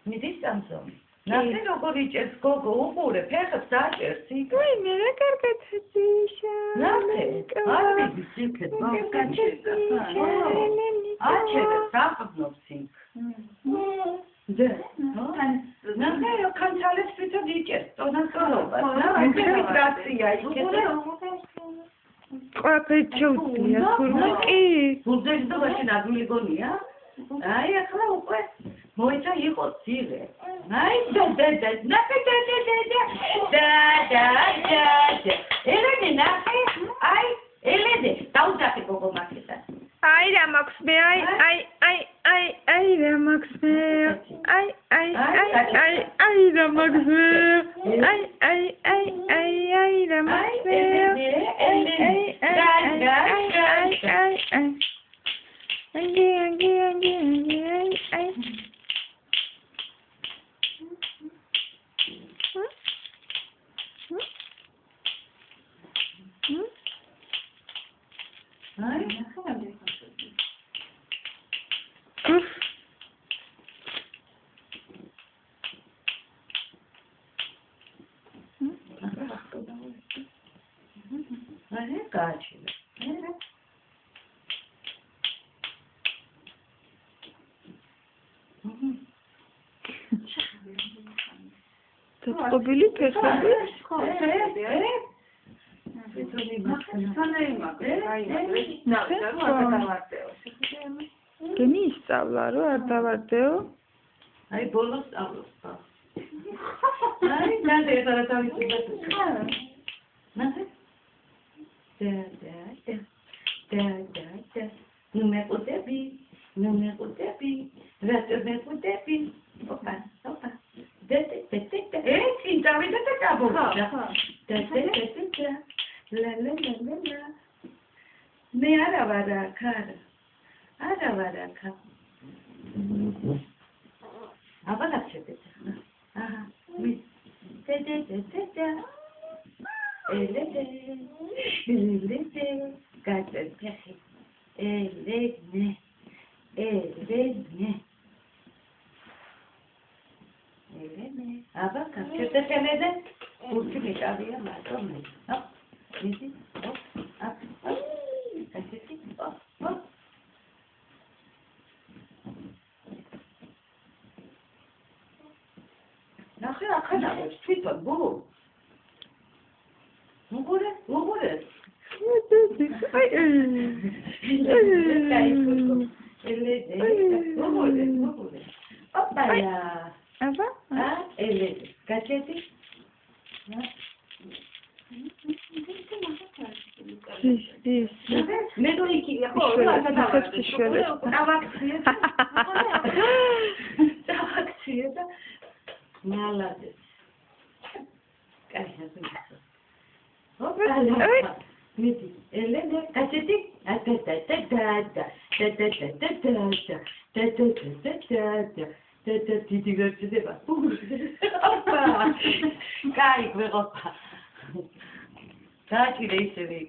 მიდის სამსონი. ნახე როგორ იჭერს გოგო უყურე ფეხებს აჭერს იქ. ვინმე რა კარგად ძიშა. ნახე არ მიდის იქეთ ბავშვი. აჭერს დაყნობს იქ. და ნახე კანცალებს თვითონ იჭერს ტონასწორობას. ნახე მიგრაცია იქეთ. ყველაფერი ჩაუწია თურმე კი. ბურძეჯდობაში ნაგული გონია? აი ახლა უკვე მოიცა იყო ძილე. აი და ნახე და ელენე ნახე აი ელენე დაუძახე გოგო მაკეთან. აი რა მაქვს მე აი რა მაქვს მე აი რა მაქვს მე აი რა მაქვს მე Ai, Cátia. Topobili pefebi? Geni istabla ro ar davardeo? Ai bolos avlos. Ai, nade era tavitsiba. Nade? Da. Nu me potebi. Rato me potebi. Opa. Da. Davide te cabo. Da. La. Me aravara cara. Abana çedete. Aha. Da. Elede. Gazetesi. Elede. Aba kaçırdı senede. Burcu bir araya madem. Hop. Neydi? Hop. Kaçırdı. Hop. Nakı akana var. Twitter bu. Mogore. Ay. Mogore. Hoppala. Aba? Ha, elede. Kaçırdı. This. Ne do iki ya? Şöyle. Tavakçıya da malades. Hoppala. Nidi. Elede. Kaçırdı. Titi görçüde bak. Hoppa. Kayık ve hoppa. Kaç ile işe